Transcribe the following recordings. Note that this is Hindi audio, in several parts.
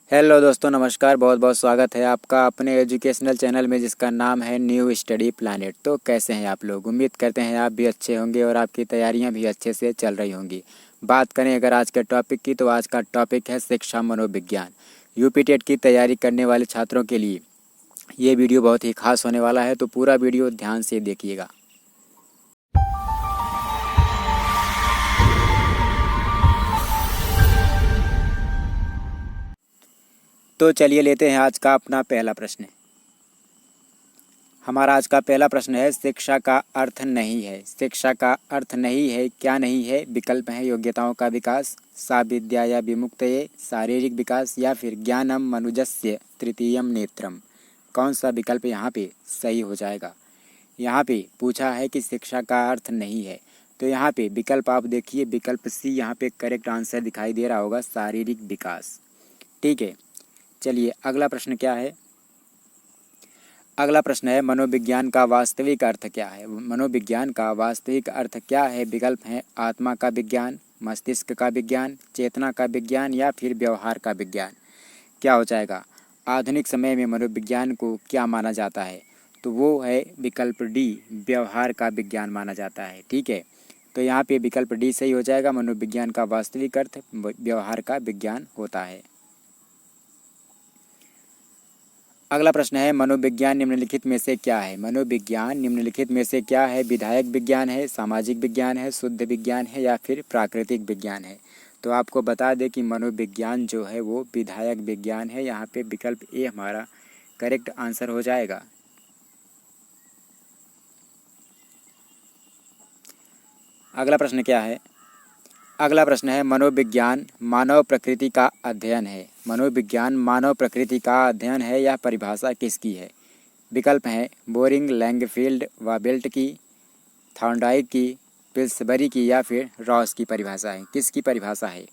हेलो दोस्तों, नमस्कार। बहुत बहुत स्वागत है आपका अपने एजुकेशनल चैनल में जिसका नाम है न्यू स्टडी प्लैनेट। तो कैसे हैं आप लोग? उम्मीद करते हैं आप भी अच्छे होंगे और आपकी तैयारियां भी अच्छे से चल रही होंगी। बात करें अगर आज के टॉपिक की, तो आज का टॉपिक है शिक्षा मनोविज्ञान। यूपी टेट की तैयारी करने वाले छात्रों के लिए ये वीडियो बहुत ही खास होने वाला है, तो पूरा वीडियो ध्यान से देखिएगा। तो चलिए लेते हैं आज का अपना पहला प्रश्न। हमारा आज का पहला प्रश्न है, शिक्षा का अर्थ नहीं है। शिक्षा का अर्थ नहीं है, क्या नहीं है? विकल्प है योग्यताओं का विकास, सा विद्याया विमुक्तये, शारीरिक विकास, या फिर ज्ञानम मनुजस्य तृतीयम नेत्रम। कौन सा विकल्प यहाँ पे सही हो जाएगा? यहाँ पे पूछा है कि शिक्षा का अर्थ नहीं है, तो यहाँ पे विकल्प आप देखिए, विकल्प सी यहाँ पे करेक्ट आंसर दिखाई दे रहा होगा, शारीरिक विकास। ठीक है, चलिए अगला प्रश्न क्या है? अगला प्रश्न है, मनोविज्ञान का वास्तविक अर्थ क्या है? मनोविज्ञान का वास्तविक अर्थ क्या है? विकल्प है आत्मा का विज्ञान, मस्तिष्क का विज्ञान, चेतना का विज्ञान, या फिर व्यवहार का विज्ञान। क्या हो जाएगा? आधुनिक समय में मनोविज्ञान को क्या माना जाता है? तो वो है विकल्प डी, व्यवहार का विज्ञान माना जाता है। ठीक है, तो यहाँ पे विकल्प डी सही हो जाएगा। मनोविज्ञान का वास्तविक अर्थ व्यवहार का विज्ञान होता है। अगला प्रश्न है, मनोविज्ञान निम्नलिखित में से क्या है? मनोविज्ञान निम्नलिखित में से क्या है? विधायक विज्ञान है, सामाजिक विज्ञान है, शुद्ध विज्ञान है, या फिर प्राकृतिक विज्ञान है? तो आपको बता दें कि मनोविज्ञान जो है वो विधायक विज्ञान है। यहाँ पे विकल्प ए हमारा करेक्ट आंसर हो जाएगा। अगला प्रश्न क्या है? अगला प्रश्न है, मनोविज्ञान मानव प्रकृति का अध्ययन है। मनोविज्ञान मानव प्रकृति का अध्ययन है, यह परिभाषा किसकी है? विकल्प हैं बोरिंग, लैंगफील्ड, वाबेल्ट की, थॉर्नडाइक की, पिल्सबरी की, या फिर रॉस की परिभाषा है। किसकी परिभाषा है?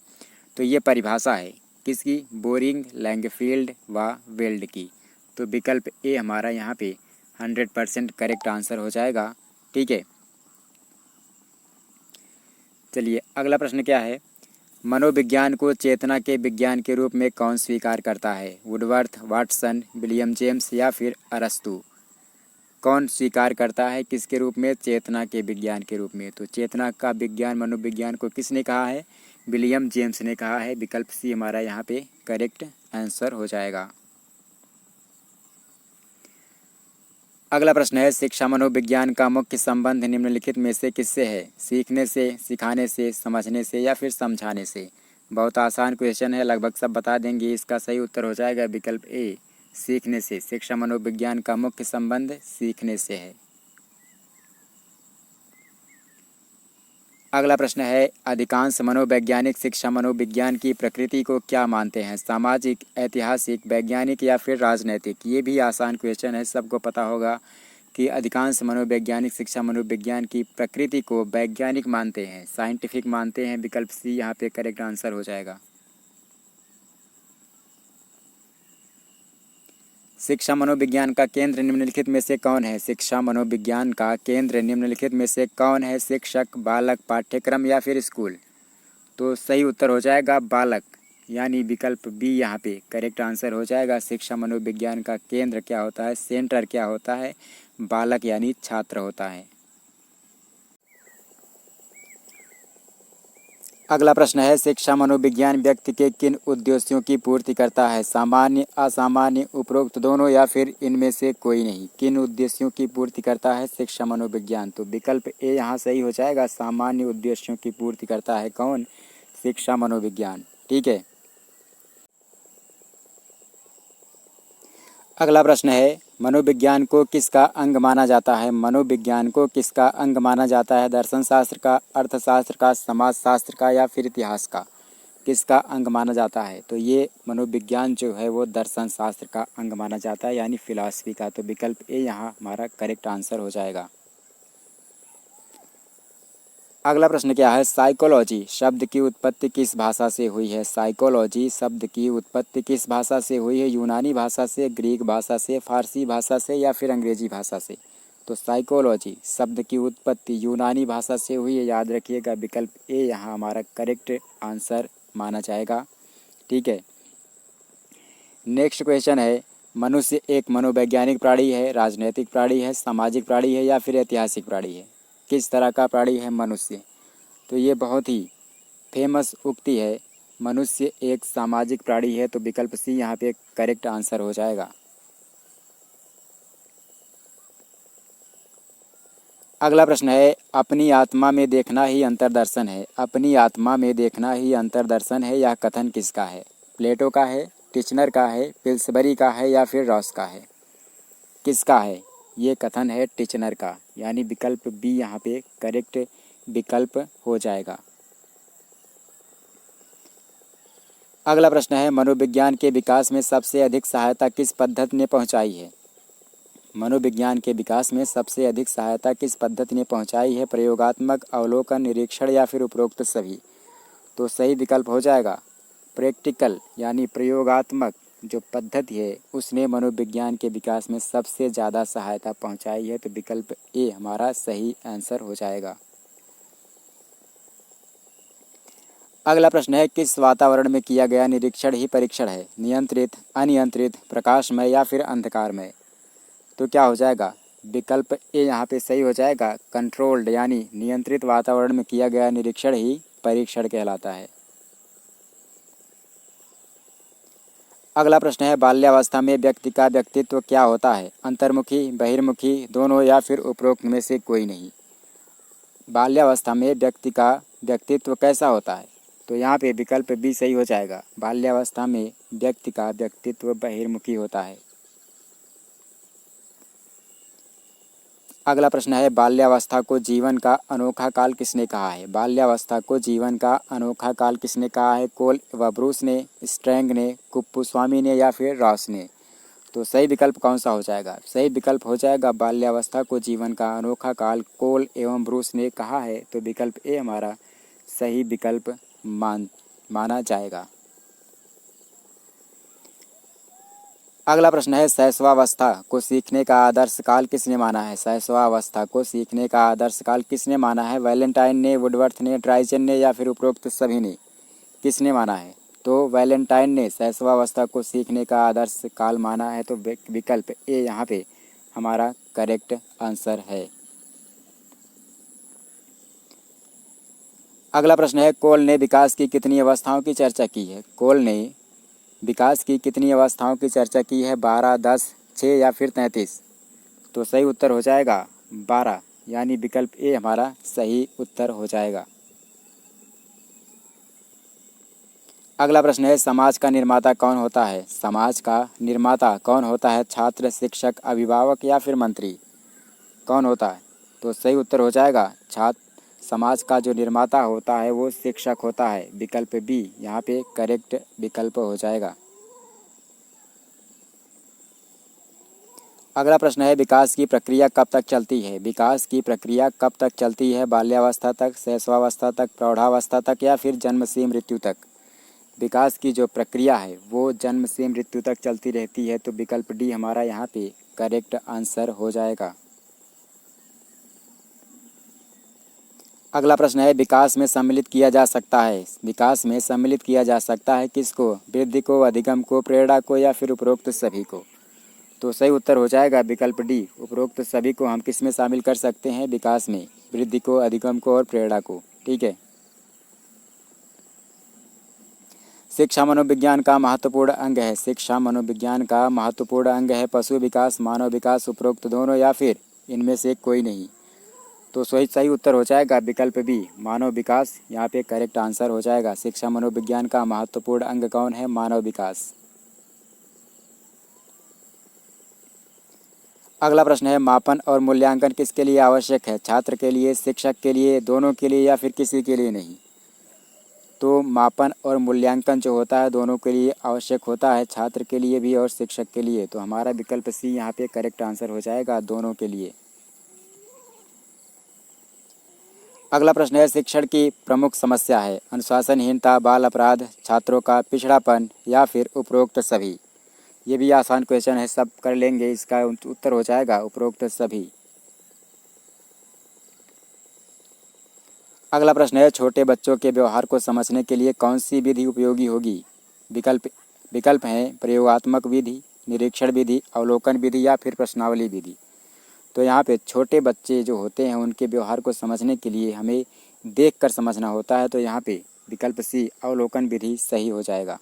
तो ये परिभाषा है किसकी? बोरिंग, लैंगफील्ड व वेल्ड की। तो विकल्प ए हमारा यहाँ पे 100% करेक्ट आंसर हो जाएगा। ठीक है, चलिए अगला प्रश्न क्या है? मनोविज्ञान को चेतना के विज्ञान के रूप में कौन स्वीकार करता है? वुडवर्थ, वाटसन, विलियम जेम्स, या फिर अरस्तू। कौन स्वीकार करता है किसके रूप में? चेतना के विज्ञान के रूप में। तो चेतना का विज्ञान मनोविज्ञान को किसने कहा है? विलियम जेम्स ने कहा है। विकल्प सी हमारा यहाँ पे करेक्ट आंसर हो जाएगा। अगला प्रश्न है, शिक्षा मनोविज्ञान का मुख्य संबंध निम्नलिखित में से किससे है? सीखने से, सिखाने से, समझने से, या फिर समझाने से। बहुत आसान क्वेश्चन है, लगभग सब बता देंगे। इसका सही उत्तर हो जाएगा विकल्प ए, सीखने से। शिक्षा मनोविज्ञान का मुख्य संबंध सीखने से है। अगला प्रश्न है, अधिकांश मनोवैज्ञानिक शिक्षा मनोविज्ञान की प्रकृति को क्या मानते हैं? सामाजिक, ऐतिहासिक, वैज्ञानिक, या फिर राजनैतिक। ये भी आसान क्वेश्चन है, सबको पता होगा कि अधिकांश मनोवैज्ञानिक शिक्षा मनोविज्ञान की प्रकृति को वैज्ञानिक मानते हैं, साइंटिफिक मानते हैं। विकल्प सी यहाँ पे करेक्ट आंसर हो जाएगा। शिक्षा मनोविज्ञान का केंद्र निम्नलिखित में से कौन है? शिक्षा मनोविज्ञान का केंद्र निम्नलिखित में से कौन है? शिक्षक, बालक, पाठ्यक्रम, या फिर स्कूल। तो सही उत्तर हो जाएगा बालक, यानी विकल्प बी यहाँ पे करेक्ट आंसर हो जाएगा। शिक्षा मनोविज्ञान का केंद्र क्या होता है? सेंटर क्या होता है? बालक यानी छात्र होता है। अगला प्रश्न है, शिक्षा मनोविज्ञान व्यक्ति के किन उद्देश्यों की पूर्ति करता है? सामान्य, असामान्य, उपरोक्त दोनों, या फिर इनमें से कोई नहीं। किन उद्देश्यों की पूर्ति करता है शिक्षा मनोविज्ञान? तो विकल्प ए यहाँ सही हो जाएगा। सामान्य उद्देश्यों की पूर्ति करता है कौन? शिक्षा मनोविज्ञान। ठीक है, अगला प्रश्न है, मनोविज्ञान को किसका अंग माना जाता है? मनोविज्ञान को किसका अंग माना जाता है? दर्शन शास्त्र का, अर्थशास्त्र का, समाजशास्त्र का, या फिर इतिहास का। किसका अंग माना जाता है? तो ये मनोविज्ञान जो है वो दर्शन शास्त्र का अंग माना जाता है, यानी फिलॉसफी का। तो विकल्प ए यहाँ हमारा करेक्ट आंसर हो जाएगा। अगला प्रश्न क्या है? साइकोलॉजी शब्द की उत्पत्ति किस भाषा से हुई है? साइकोलॉजी शब्द की उत्पत्ति किस भाषा से हुई है? यूनानी भाषा से, ग्रीक भाषा से, फारसी भाषा से, या फिर अंग्रेजी भाषा से। तो साइकोलॉजी शब्द की उत्पत्ति यूनानी भाषा से हुई है, याद रखिएगा। विकल्प ए यहाँ हमारा करेक्ट आंसर माना जाएगा। ठीक है, नेक्स्ट क्वेश्चन है, मनुष्य एक मनोवैज्ञानिक प्राणी है, राजनैतिक प्राणी है, सामाजिक प्राणी है या फिर ऐतिहासिक प्राणी है? किस तरह का प्राणी है मनुष्य? तो ये बहुत ही फेमस उक्ति है, मनुष्य एक सामाजिक प्राणी है, तो विकल्प सी यहाँ पे करेक्ट आंसर हो जाएगा। अगला प्रश्न है, अपनी आत्मा में देखना ही अंतर्दर्शन है। अपनी आत्मा में देखना ही अंतर्दर्शन है, यह कथन किसका है? प्लेटो का है, टिचनर का है, पिल्सबरी का है या फिर रॉस का है? किसका है? ये कथन है टिचनर का, यानी विकल्प बी यहाँ पे करेक्ट विकल्प हो जाएगा। अगला प्रश्न है, मनोविज्ञान के विकास में सबसे अधिक सहायता किस पद्धति ने पहुंचाई है? मनोविज्ञान के विकास में सबसे अधिक सहायता किस पद्धति ने पहुंचाई है? प्रयोगात्मक, अवलोकन, निरीक्षण या फिर उपरोक्त सभी? तो सही विकल्प हो जाएगा प्रैक्टिकल, यानी प्रयोगात्मक जो पद्धति है उसने मनोविज्ञान के विकास में सबसे ज़्यादा सहायता पहुंचाई है, तो विकल्प ए हमारा सही आंसर हो जाएगा। अगला प्रश्न है, किस वातावरण में किया गया निरीक्षण ही परीक्षण है? नियंत्रित, अनियंत्रित, प्रकाशमय या फिर अंधकारमय? तो क्या हो जाएगा? विकल्प ए यहाँ पे सही हो जाएगा, कंट्रोल्ड, यानी नियंत्रित वातावरण में किया गया निरीक्षण ही परीक्षण कहलाता है। अगला प्रश्न है, बाल्यावस्था में व्यक्ति का व्यक्तित्व क्या होता है? अंतर्मुखी, बहिर्मुखी, दोनों या फिर उपरोक्त में से कोई नहीं? बाल्यावस्था में व्यक्ति का व्यक्तित्व कैसा होता है? तो यहाँ पे विकल्प बी सही हो जाएगा, बाल्यावस्था में व्यक्ति का व्यक्तित्व बहिर्मुखी होता है। अगला प्रश्न है, बाल्यावस्था को जीवन का अनोखा काल किसने कहा है? बाल्यावस्था को जीवन का अनोखा काल किसने कहा है? कोल व ब्रूस ने, स्ट्रैंग ने, कुप्पुस्वामी ने या फिर रॉस ने? तो सही विकल्प कौन सा हो जाएगा? सही विकल्प हो जाएगा, बाल्यावस्था को जीवन का अनोखा काल कोल एवं ब्रूस ने कहा है, तो विकल्प ए हमारा सही विकल्प माना जाएगा। अगला प्रश्न है, शैशवावस्था को सीखने का आदर्श काल किसने माना है? शैशवावस्था को सीखने का आदर्श काल किसने माना है? वैलेंटाइन ने, वुडवर्थ ने, ड्राइजन ने या फिर उपरोक्त सभी ने? किसने माना है? तो वैलेंटाइन ने शैशवावस्था को सीखने का आदर्श काल माना है, तो विकल्प ए यहाँ पे हमारा करेक्ट आंसर है। अगला प्रश्न है, कोल ने विकास की कितनी अवस्थाओं की चर्चा की है? कोल ने विकास की कितनी अवस्थाओं की चर्चा की है? 12, 10, 6 या फिर 33? तो सही उत्तर हो जाएगा 12, यानी विकल्प ए हमारा सही उत्तर हो जाएगा। अगला प्रश्न है, समाज का निर्माता कौन होता है? समाज का निर्माता कौन होता है? छात्र, शिक्षक, अभिभावक या फिर मंत्री? कौन होता है? तो सही उत्तर हो जाएगा समाज का जो निर्माता होता है वो शिक्षक होता है, विकल्प बी यहाँ पे करेक्ट विकल्प हो जाएगा। अगला प्रश्न है, विकास की प्रक्रिया कब तक चलती है? विकास की प्रक्रिया कब तक चलती है? बाल्यावस्था तक, शैशवावस्था तक, प्रौढ़ावस्था तक या फिर जन्म से मृत्यु तक? विकास की जो प्रक्रिया है वो जन्म से मृत्यु तक चलती रहती है, तो विकल्प डी हमारा यहाँ पे करेक्ट आंसर हो जाएगा। अगला प्रश्न है, विकास में सम्मिलित किया जा सकता है? विकास में सम्मिलित किया जा सकता है किसको? वृद्धि को, अधिगम को, प्रेरणा को या फिर उपरोक्त सभी को? तो सही उत्तर हो जाएगा विकल्प डी, उपरोक्त सभी को हम किस में शामिल कर सकते हैं? विकास में वृद्धि को, अधिगम को और प्रेरणा को। ठीक है। शिक्षा मनोविज्ञान का महत्वपूर्ण अंग है। शिक्षा मनोविज्ञान का महत्वपूर्ण अंग है। पशु विकास, मानव विकास, उपरोक्त दोनों या फिर इनमें से कोई नहीं? तो सही उत्तर हो जाएगा विकल्प बी, मानव विकास यहाँ पे करेक्ट आंसर हो जाएगा। शिक्षा मनोविज्ञान का महत्वपूर्ण अंग कौन है? मानव विकास। अगला प्रश्न है, मापन और मूल्यांकन किसके लिए आवश्यक है? छात्र के लिए, शिक्षक के लिए, दोनों के लिए या फिर किसी के लिए नहीं? तो मापन और मूल्यांकन जो होता है दोनों के लिए आवश्यक होता है, छात्र के लिए भी और शिक्षक के लिए। तो हमारा विकल्प सी यहाँ पे करेक्ट आंसर हो जाएगा, दोनों के लिए। अगला प्रश्न है, शिक्षण की प्रमुख समस्या है। अनुशासनहीनता, बाल अपराध, छात्रों का पिछड़ापन या फिर उपरोक्त सभी? ये भी आसान क्वेश्चन है, सब कर लेंगे। इसका उत्तर हो जाएगा उपरोक्त सभी। अगला प्रश्न है, छोटे बच्चों के व्यवहार को समझने के लिए कौन सी विधि उपयोगी होगी? विकल्प विकल्प हैं प्रयोगात्मक विधि, निरीक्षण विधि, अवलोकन विधि या फिर प्रश्नावली विधि। तो यहाँ पे छोटे बच्चे जो होते हैं उनके व्यवहार को समझने के लिए हमें देखकर समझना होता है, तो यहाँ पे विकल्प सी अवलोकन विधि सही हो जाएगा।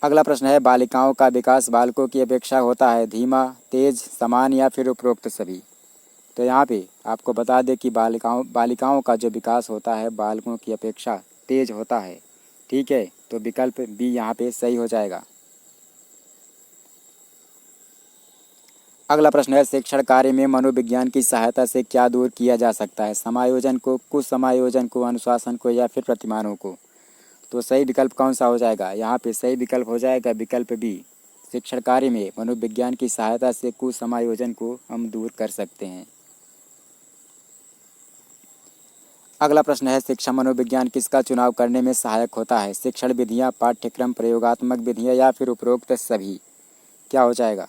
अगला प्रश्न है बालिकाओं का विकास बालकों की अपेक्षा होता है धीमा, तेज, समान या फिर उपरोक्त सभी। तो यहाँ पे आपको बता दें कि बालिकाओं का जो विकास होता है बालकों की अपेक्षा तेज होता है। ठीक है, तो विकल्प बी यहाँ पे सही हो जाएगा। अगला प्रश्न है शिक्षण कार्य में मनोविज्ञान की सहायता से क्या दूर किया जा सकता है, समायोजन को, कुसमायोजन को, अनुशासन को या फिर प्रतिमानों को। तो सही विकल्प कौन सा हो जाएगा, यहाँ पे सही विकल्प हो जाएगा विकल्प बी। शिक्षण कार्य में मनोविज्ञान की सहायता से कुसमायोजन को हम दूर कर सकते हैं। अगला प्रश्न है शिक्षा मनोविज्ञान किसका चुनाव करने में सहायक होता है, शिक्षण विधियाँ, पाठ्यक्रम, प्रयोगात्मक विधियाँ या फिर उपरोक्त सभी। क्या हो जाएगा,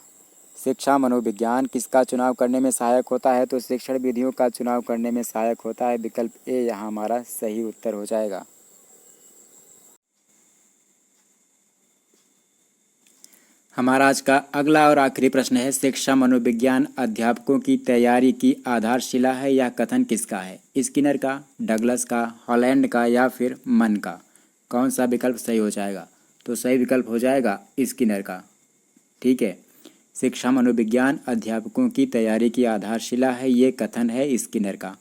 शिक्षा मनोविज्ञान किसका चुनाव करने में सहायक होता है, तो शिक्षण विधियों का चुनाव करने में सहायक होता है। विकल्प ए यहाँ हमारा सही उत्तर हो जाएगा। हमारा आज का अगला और आखिरी प्रश्न है शिक्षा मनोविज्ञान अध्यापकों की तैयारी की आधारशिला है, यह कथन किसका है, स्किनर का, डगलस का, हॉलैंड का या फिर मन का। कौन सा विकल्प सही हो जाएगा, तो सही विकल्प हो जाएगा स्किनर का। ठीक है, शिक्षा मनोविज्ञान अध्यापकों की तैयारी की आधारशिला है, ये कथन है स्किनर का।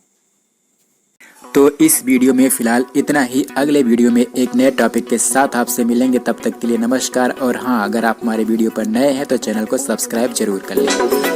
तो इस वीडियो में फ़िलहाल इतना ही। अगले वीडियो में एक नए टॉपिक के साथ आपसे मिलेंगे, तब तक के लिए नमस्कार। और हाँ, अगर आप हमारे वीडियो पर नए हैं तो चैनल को सब्सक्राइब जरूर कर लें।